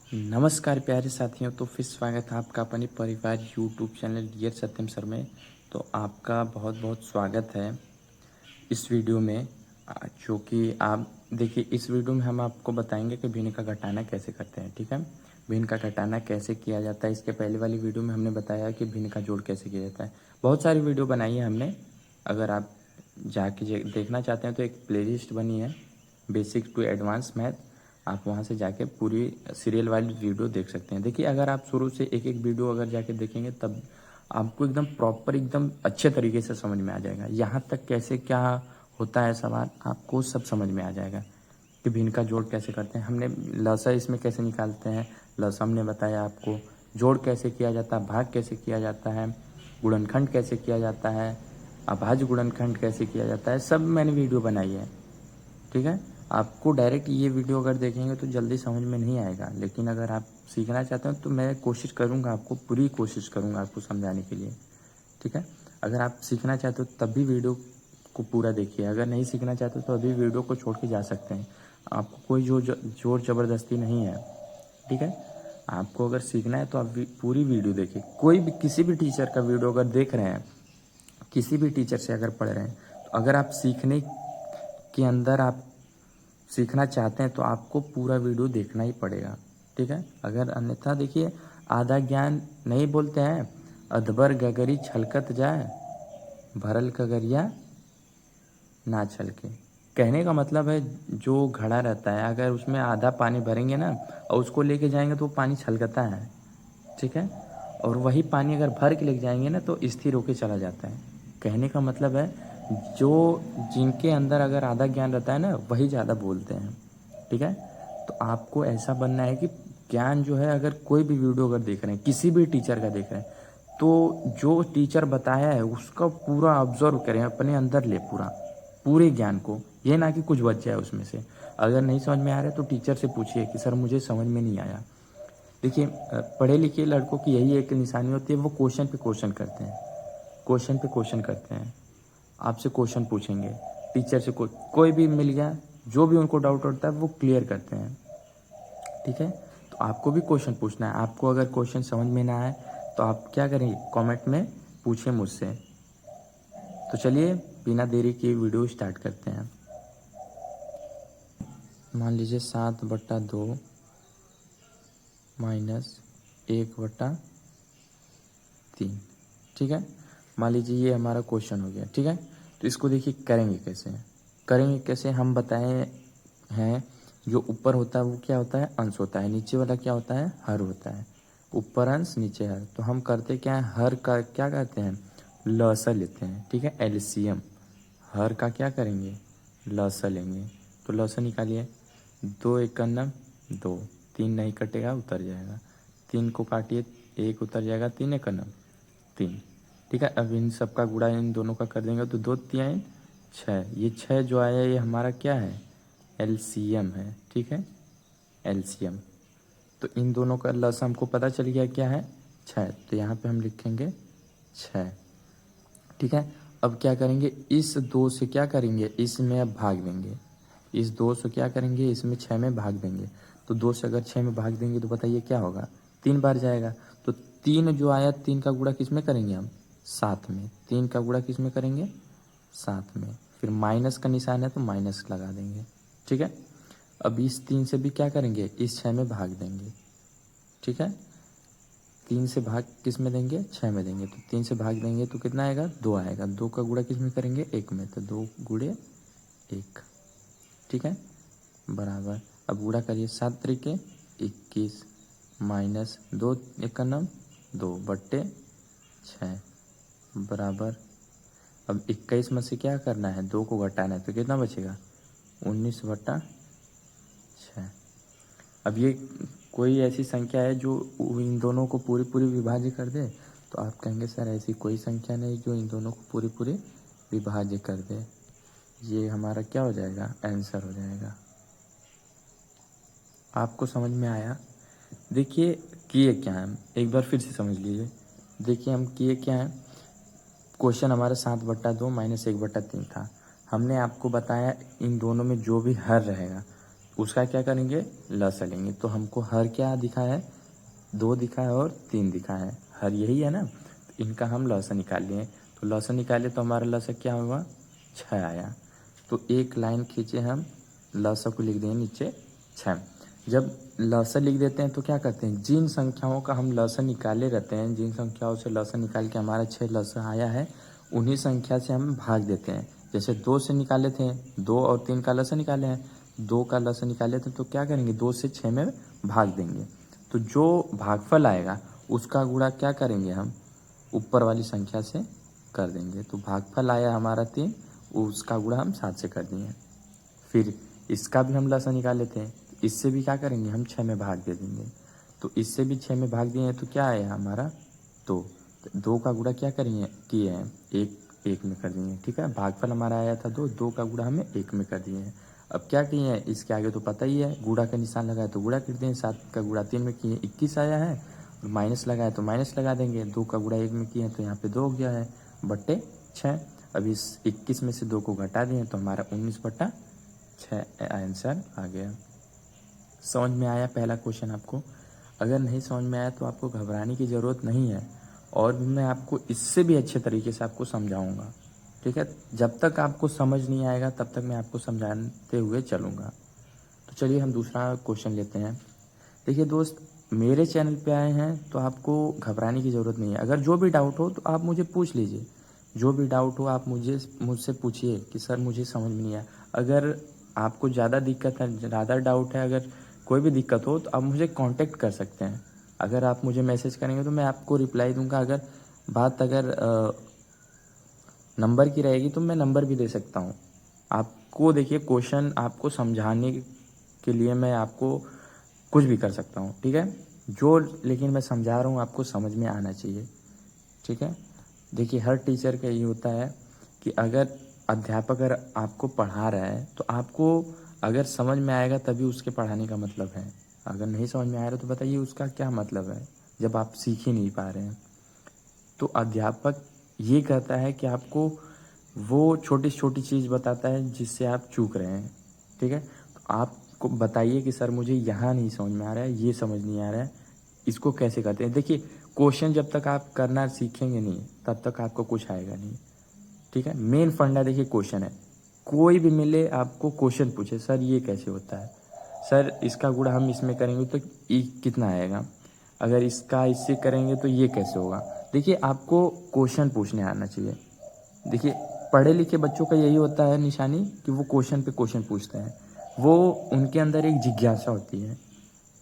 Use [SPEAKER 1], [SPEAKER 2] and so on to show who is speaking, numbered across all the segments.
[SPEAKER 1] नमस्कार प्यारे साथियों। तो फिर स्वागत है आपका अपने परिवार यूट्यूब चैनल डियर सत्यम सर में। तो आपका बहुत बहुत स्वागत है इस वीडियो में। जो कि आप देखिए, इस वीडियो में हम आपको बताएंगे कि भिन्न का घटाना कैसे करते हैं। ठीक है, भिन्न का घटाना कैसे किया जाता है। इसके पहले वाली वीडियो में हमने बताया कि भिन्न का जोड़ कैसे किया जाता है। बहुत सारी वीडियो बनाई है हमने। अगर आप जाके देखना चाहते हैं तो एक प्लेलिस्ट बनी है, बेसिक टू एडवांस मैथ। आप वहाँ से जाके पूरी सीरियल वाली वीडियो देख सकते हैं। देखिए, अगर आप शुरू से एक एक वीडियो अगर जाके देखेंगे तब आपको एकदम प्रॉपर, एकदम अच्छे तरीके से समझ में आ जाएगा। यहाँ तक कैसे क्या होता है सवाल, आपको सब समझ में आ जाएगा कि भिन्न का जोड़ कैसे करते हैं। हमने लसा इसमें कैसे निकालते हैं, लसा हमने बताया आपको। जोड़ कैसे किया जाता है, भाग कैसे किया जाता है, गुणनखंड कैसे किया जाता है, अभाज्य गुणनखंड कैसे किया जाता है, सब मैंने वीडियो बनाई है। ठीक है, आपको डायरेक्ट ये वीडियो अगर देखेंगे तो जल्दी समझ में नहीं आएगा, लेकिन अगर आप सीखना चाहते हैं तो मैं कोशिश करूँगा, आपको पूरी कोशिश करूँगा आपको समझाने के लिए। ठीक है, अगर आप सीखना चाहते हो तब भी वीडियो को पूरा देखिए। अगर नहीं सीखना चाहते तो अभी वीडियो को छोड़ के जा सकते हैं। आपको कोई जोर ज़बरदस्ती नहीं है। ठीक है, आपको अगर सीखना है तो आप पूरी वीडियो देखिए। कोई भी किसी भी टीचर का वीडियो अगर देख रहे हैं, किसी भी टीचर से अगर पढ़ रहे हैं, तो अगर आप सीखने के अंदर आप सीखना चाहते हैं तो आपको पूरा वीडियो देखना ही पड़ेगा। ठीक है, अगर अन्यथा देखिए, आधा ज्ञान नहीं बोलते हैं, अधबर गगरी छलकत जाए, भरल कगरिया ना छलके। कहने का मतलब है, जो घड़ा रहता है अगर उसमें आधा पानी भरेंगे ना और उसको लेके जाएंगे तो पानी छलकता है। ठीक है, और वही पानी अगर भर के लेके जाएंगे ना तो स्थिर होके चला जाता है। कहने का मतलब है, जो जिनके अंदर अगर आधा ज्ञान रहता है ना वही ज़्यादा बोलते हैं। ठीक है, तो आपको ऐसा बनना है कि ज्ञान जो है, अगर कोई भी वीडियो अगर देख रहे हैं, किसी भी टीचर का देख रहे हैं, तो जो टीचर बताया है उसका पूरा ऑब्जर्व करें, अपने अंदर ले पूरे ज्ञान को। ये ना कि कुछ बच जाए उसमें से। अगर नहीं समझ में आ रहा है तो टीचर से पूछिए कि सर मुझे समझ में नहीं आया। देखिए, पढ़े लिखे लड़कों की यही एक निशानी होती है, वो क्वेश्चन पे क्वेश्चन करते हैं, क्वेश्चन पे क्वेश्चन करते हैं। आपसे क्वेश्चन पूछेंगे, टीचर से कोई भी मिल गया, जो भी उनको डाउट होता है वो क्लियर करते हैं। ठीक है, तो आपको भी क्वेश्चन पूछना है। आपको अगर क्वेश्चन समझ में ना आए तो आप क्या करेंगे, कमेंट में पूछिए मुझसे। तो चलिए बिना देरी के वीडियो स्टार्ट करते हैं। मान लीजिए 7/2 माइनस 1/3। ठीक है, मान लीजिए ये हमारा क्वेश्चन हो गया। ठीक है, तो इसको देखिए करेंगे कैसे। हम बताए हैं, जो ऊपर होता है वो क्या होता है, अंश होता है। नीचे वाला क्या होता है, हर होता है। ऊपर अंश नीचे हर। तो हम करते क्या है, हर का क्या करते हैं, लसा लेते हैं। ठीक है, एलसीएम। हर का क्या करेंगे, लसा लेंगे। तो लसा निकालिए, 2 × 2, 3 नहीं कटेगा, उतर जाएगा। 3 को काटिए, 1 उतर जाएगा, 3 × 3। ठीक है, अब इन सब का गुणा इन दोनों का कर देंगे तो 2×3 = 6। ये 6 जो आया ये हमारा क्या है, एलसीएम है। ठीक है, एलसीएम। तो इन दोनों का लस हमको पता चल गया क्या है, 6। तो यहाँ पे हम लिखेंगे 6। ठीक है, अब क्या करेंगे, इस 2 से क्या करेंगे, इसमें अब भाग देंगे। इस 2 से क्या करेंगे, इसमें 6 में भाग देंगे। तो 2 से अगर 6 में भाग देंगे तो बताइए क्या होगा, 3 बार जाएगा। तो 3 जो आया, 3 का गुणा किस में करेंगे हम, 7 में। 3 का गुणा किस में करेंगे, 7 में। फिर माइनस का निशान है तो माइनस लगा देंगे। ठीक है, अब इस 3 से भी क्या करेंगे, इस 6 में भाग देंगे। ठीक है, 3 से भाग किस में देंगे, 6 में देंगे। तो 3 से भाग देंगे तो कितना आएगा, 2 आएगा। 2 का गुणा किस में करेंगे, 1 में। तो 2 × 1। ठीक है, बराबर। अब गुणा करिए, 7×3 = 21 माइनस 2 × 9 2/6 बराबर। अब 21 में से क्या करना है, 2 को घटाना है तो कितना बचेगा, 19/6। अब ये कोई ऐसी संख्या है जो इन दोनों को पूरी पूरी विभाज्य कर दे, तो आप कहेंगे सर ऐसी कोई संख्या नहीं जो इन दोनों को पूरी पूरी विभाज्य कर दे। ये हमारा क्या हो जाएगा, आंसर हो जाएगा। आपको समझ में आया। देखिए किए क्या है, एक बार फिर से समझ लीजिए। देखिए हम किए क्या है, क्वेश्चन हमारा 7/2 - 1/3 था। हमने आपको बताया इन दोनों में जो भी हर रहेगा उसका क्या करेंगे, लसा लेंगे। तो हमको हर क्या दिखा है, 2 दिखा है और 3 दिखा है, हर यही है ना। तो इनका हम लसा निकाल लिए। तो लसा निकाले तो हमारा लसा क्या हुआ, 6 आया। तो एक लाइन खींचे हम, लसा को लिख देंगे नीचे 6। जब लसा लिख देते हैं तो क्या करते हैं, जिन संख्याओं का हम लसा निकाले रहते हैं, जिन संख्याओं से लसा निकाल के हमारा 6 लसा आया है, उन्हीं संख्या से हम भाग देते हैं। जैसे 2 से निकाले थे, 2 और 3 का लसा निकाले हैं, 2 का लसा निकाले थे तो क्या करेंगे, 2 से 6 में भाग देंगे। तो जो भागफल आएगा उसका गुणा क्या करेंगे हम, ऊपर वाली संख्या से कर देंगे। तो भागफल आया हमारा 3, उसका गुणा हम 7 से कर दिए। फिर इसका भी हम लसा निकाले थे, इससे भी क्या करेंगे, हम 6 में भाग दे देंगे। तो इससे भी 6 में भाग दिए तो क्या आया हमारा 2। 2 का गुणा क्या करेंगे, किए हैं, 1 में कर दिए। ठीक है, भागफल हमारा आया था 2, 2 का गुणा हमें 1 में कर दिए हैं। अब क्या किए हैं, इसके आगे तो पता ही है, गुणा का निशान लगाया तो गुणा कर दिए। 7 का गुणा 3 में किए 21 आया है, और माइनस लगाया तो माइनस लगा देंगे। 2 का गुणा 1 में किए तो यहाँ पे 2 हो गया है, बट्टे 6। अब इस 21 में से 2 को घटा दिए तो हमारा 19/6 आंसर आ गया। समझ में आया पहला क्वेश्चन आपको? अगर नहीं समझ में आया तो आपको घबराने की ज़रूरत नहीं है, और भी मैं आपको इससे भी अच्छे तरीके से आपको समझाऊंगा। ठीक है, जब तक आपको समझ नहीं आएगा तब तक मैं आपको समझाते हुए चलूँगा। तो चलिए हम दूसरा क्वेश्चन लेते हैं। देखिए दोस्त, मेरे चैनल पे आए हैं तो आपको घबराने की ज़रूरत नहीं है। अगर जो भी डाउट हो तो आप मुझे पूछ लीजिए, जो भी डाउट हो आप मुझसे पूछिए कि सर मुझे समझ में नहीं आया। अगर आपको ज़्यादा दिक्कत है, ज़्यादा डाउट है, अगर कोई भी दिक्कत हो तो आप मुझे कांटेक्ट कर सकते हैं। अगर आप मुझे मैसेज करेंगे तो मैं आपको रिप्लाई दूंगा। अगर नंबर की रहेगी तो मैं नंबर भी दे सकता हूँ आपको। देखिए, क्वेश्चन आपको समझाने के लिए मैं आपको कुछ भी कर सकता हूँ। ठीक है, जो लेकिन मैं समझा रहा हूँ आपको समझ में आना चाहिए। ठीक है, देखिए हर टीचर का ये होता है कि अगर अध्यापक अगर आपको पढ़ा रहा है तो आपको अगर समझ में आएगा तभी उसके पढ़ाने का मतलब है। अगर नहीं समझ में आ रहा तो बताइए उसका क्या मतलब है, जब आप सीख ही नहीं पा रहे हैं। तो अध्यापक ये कहता है कि आपको वो छोटी छोटी चीज़ बताता है जिससे आप चूक रहे हैं। ठीक है, तो आपको बताइए कि सर मुझे यहाँ नहीं समझ में आ रहा है, ये समझ नहीं आ रहा है, इसको कैसे करते हैं। देखिए, क्वेश्चन जब तक आप करना सीखेंगे नहीं तब तक आपको कुछ आएगा नहीं। ठीक है, मेन फंडा देखिए क्वेश्चन है। कोई भी मिले आपको क्वेश्चन पूछे, सर ये कैसे होता है, सर इसका गुणा हम इसमें करेंगे तो कितना आएगा, अगर इसका इससे करेंगे तो ये कैसे होगा। देखिए, आपको क्वेश्चन पूछने आना चाहिए। देखिए, पढ़े लिखे बच्चों का यही होता है निशानी कि वो क्वेश्चन पे क्वेश्चन पूछते हैं। वो उनके अंदर एक जिज्ञासा होती है,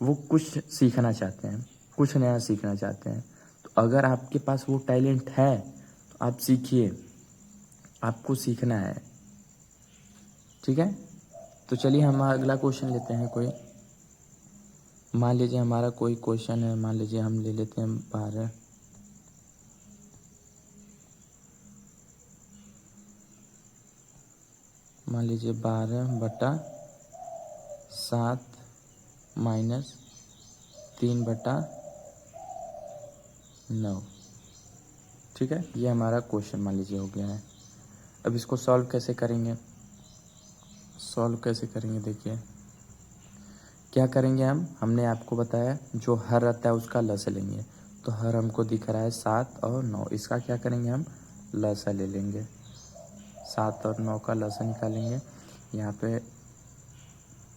[SPEAKER 1] वो कुछ सीखना चाहते हैं, कुछ नया सीखना चाहते हैं। तो अगर आपके पास वो टैलेंट है तो आप सीखिए, आपको सीखना है। ठीक है, तो चलिए हम अगला क्वेश्चन लेते हैं। कोई मान लीजिए हमारा कोई क्वेश्चन है, मान लीजिए हम ले लेते हैं 12। मान लीजिए 12/7 माइनस 3/9। ठीक है, ये हमारा क्वेश्चन मान लीजिए हो गया है। अब इसको सॉल्व कैसे करेंगे, देखिए क्या करेंगे हमने आपको बताया जो हर रहता है उसका लसा लेंगे। तो हर हमको दिख रहा है 7 और 9, इसका क्या करेंगे हम लसा ले लेंगे। 7 और 9 का लसा निकालेंगे। यहाँ पे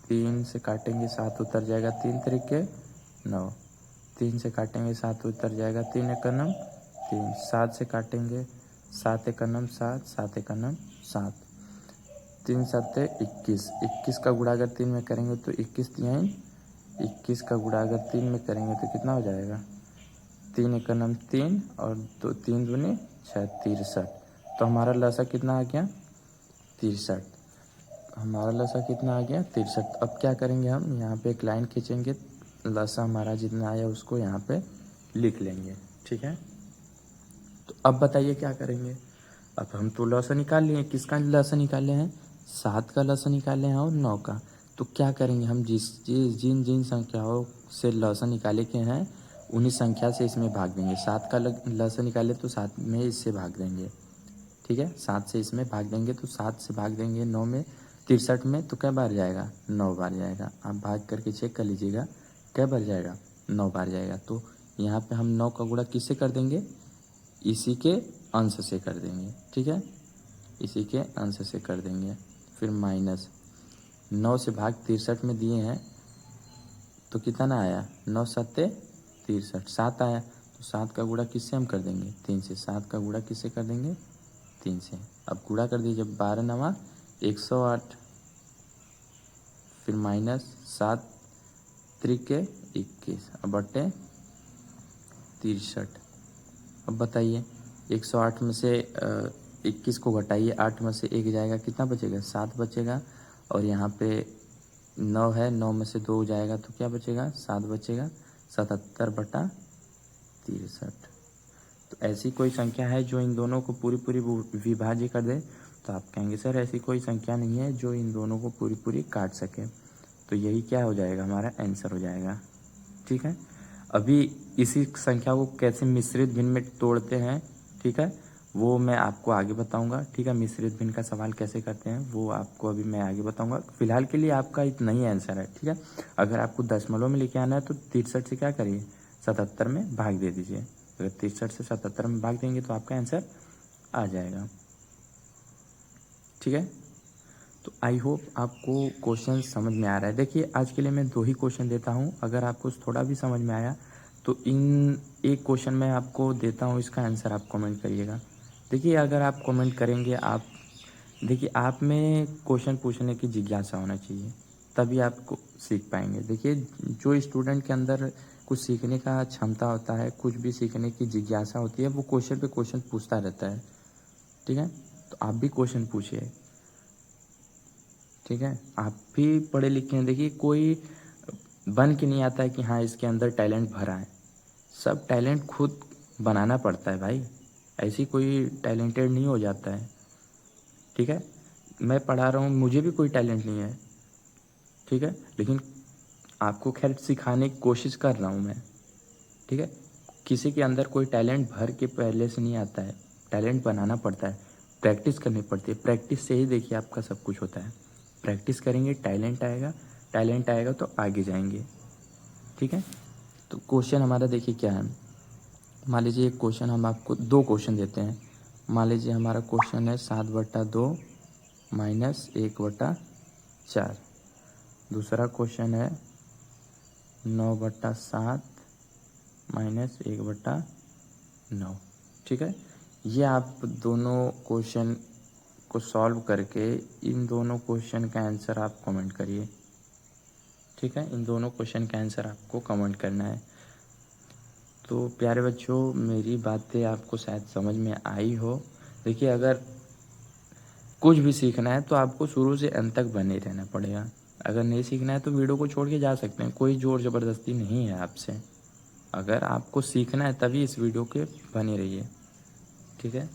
[SPEAKER 1] 3 से काटेंगे 7 उतर जाएगा, 3 तरीके 9। 3 से काटेंगे 7 उतर जाएगा, 3 एकम 3। 7 से काटेंगे 7 एकम 7, 7 एकम 7। 3 7 21। 21 का गुणा अगर 3 में करेंगे तो 21 का गुणा अगर 3 में करेंगे तो कितना हो जाएगा, 3 एकम 3 और 3 दूनी 6, 63। तो हमारा लसा कितना आ गया, 63। हमारा लसा कितना आ गया, 63। अब क्या करेंगे हम यहाँ पे एक लाइन खींचेंगे, लसा हमारा जितना आया उसको यहाँ पे लिख लेंगे। ठीक है, तो अब बताइए क्या करेंगे। अब हम तो लसा निकाल लिए, किसका लसा निकाले हैं, 7 का लसा निकाले हैं और 9 का। तो क्या करेंगे हम, जिन जिन संख्याओं से लसा निकाले के हैं उन्हीं संख्या से इसमें भाग देंगे। 7 का लसा निकाले तो 7 में इससे भाग देंगे। ठीक है, 7 से इसमें भाग देंगे तो 7 से भाग देंगे 9 में 63 में तो कै बार जाएगा, 9 बार जाएगा। आप भाग करके चेक कर लीजिएगा कै बार जाएगा, 9 बार जाएगा। तो यहाँ पे हम 9 का गुणा किससे कर देंगे, इसी के अंश से कर देंगे, ठीक है, इसी के अंश से कर देंगे। फिर माइनस 9 से भाग 63 में दिए हैं तो कितना आया, 9 सत्ते 63, 7 आया। तो 7 का गुणा किससे हम कर देंगे, 3 से। 7 का गुणा किससे कर देंगे, 3 से। अब गुणा कर दीजिए, 12 नवा 108, फिर माइनस 7 त्रिके 21, अब बटे 63। अब बताइए 108 में से 21 को घटाइए, 8 में से 1 जाएगा, कितना बचेगा, 7 बचेगा। और यहाँ पे 9 है, 9 में से 2 जाएगा तो क्या बचेगा, 7 बचेगा। 77/63। तो ऐसी कोई संख्या है जो इन दोनों को पूरी पूरी विभाज्य कर दे, तो आप कहेंगे सर ऐसी कोई संख्या नहीं है जो इन दोनों को पूरी पूरी काट सके। तो यही क्या हो जाएगा, हमारा आंसर हो जाएगा, ठीक है। अभी इसी संख्या को कैसे मिश्रित भिन्न में तोड़ते हैं, ठीक है, वो मैं आपको आगे बताऊंगा, ठीक है। मिश्रित भिन्न का सवाल कैसे करते हैं वो आपको अभी मैं आगे बताऊंगा। फिलहाल के लिए आपका इतना ही आंसर है, ठीक है। अगर आपको दशमलव में लेके आना है तो 63 से क्या करिए, 77 में भाग दे दीजिए। अगर 63 से 77 में भाग देंगे तो आपका आंसर आ जाएगा, ठीक है। तो आई होप आपको क्वेश्चन समझ में आ रहा है। देखिए आज के लिए मैं 2 ही क्वेश्चन देता हूँ, अगर आपको थोड़ा भी समझ में आया तो इन एक क्वेश्चन मैं आपको देता हूँ, इसका आंसर आप कमेंट करिएगा। देखिए अगर आप कमेंट करेंगे, आप देखिए आप में क्वेश्चन पूछने की जिज्ञासा होना चाहिए, तभी आप सीख पाएंगे। देखिए जो स्टूडेंट के अंदर कुछ सीखने का क्षमता होता है, कुछ भी सीखने की जिज्ञासा होती है, वो क्वेश्चन पे क्वेश्चन पूछता रहता है, ठीक है। तो आप भी क्वेश्चन पूछिए, ठीक है। आप भी पढ़े लिखे हैं, देखिए कोई बन के नहीं आता है कि हाँ इसके अंदर टैलेंट भरा है, सब टैलेंट खुद बनाना पड़ता है भाई, ऐसी कोई टैलेंटेड नहीं हो जाता है, ठीक है। मैं पढ़ा रहा हूँ, मुझे भी कोई टैलेंट नहीं है, ठीक है, लेकिन आपको खैर सिखाने की कोशिश कर रहा हूँ मैं, ठीक है। किसी के अंदर कोई टैलेंट भर के पहले से नहीं आता है, टैलेंट बनाना पड़ता है, प्रैक्टिस करनी पड़ती है, प्रैक्टिस से ही देखिए आपका सब कुछ होता है। प्रैक्टिस करेंगे टैलेंट आएगा, टैलेंट आएगा तो आगे जाएंगे, ठीक है। तो क्वेश्चन हमारा देखिए क्या है, मान लीजिए एक क्वेश्चन हम आपको 2 क्वेश्चन देते हैं। मान लीजिए हमारा क्वेश्चन है 7/2 माइनस 1/4। दूसरा क्वेश्चन है 9/7 माइनस 1/9, ठीक है। ये आप दोनों क्वेश्चन को सॉल्व करके इन दोनों क्वेश्चन का आंसर आप कमेंट करिए, ठीक है। इन दोनों क्वेश्चन का आंसर आपको कमेंट करना है। तो प्यारे बच्चों मेरी बातें आपको शायद समझ में आई हो। देखिए अगर कुछ भी सीखना है तो आपको शुरू से अंत तक बने रहना पड़ेगा, अगर नहीं सीखना है तो वीडियो को छोड़ के जा सकते हैं, कोई ज़ोर ज़बरदस्ती नहीं है आपसे। अगर आपको सीखना है तभी इस वीडियो के बने रहिए, ठीक है।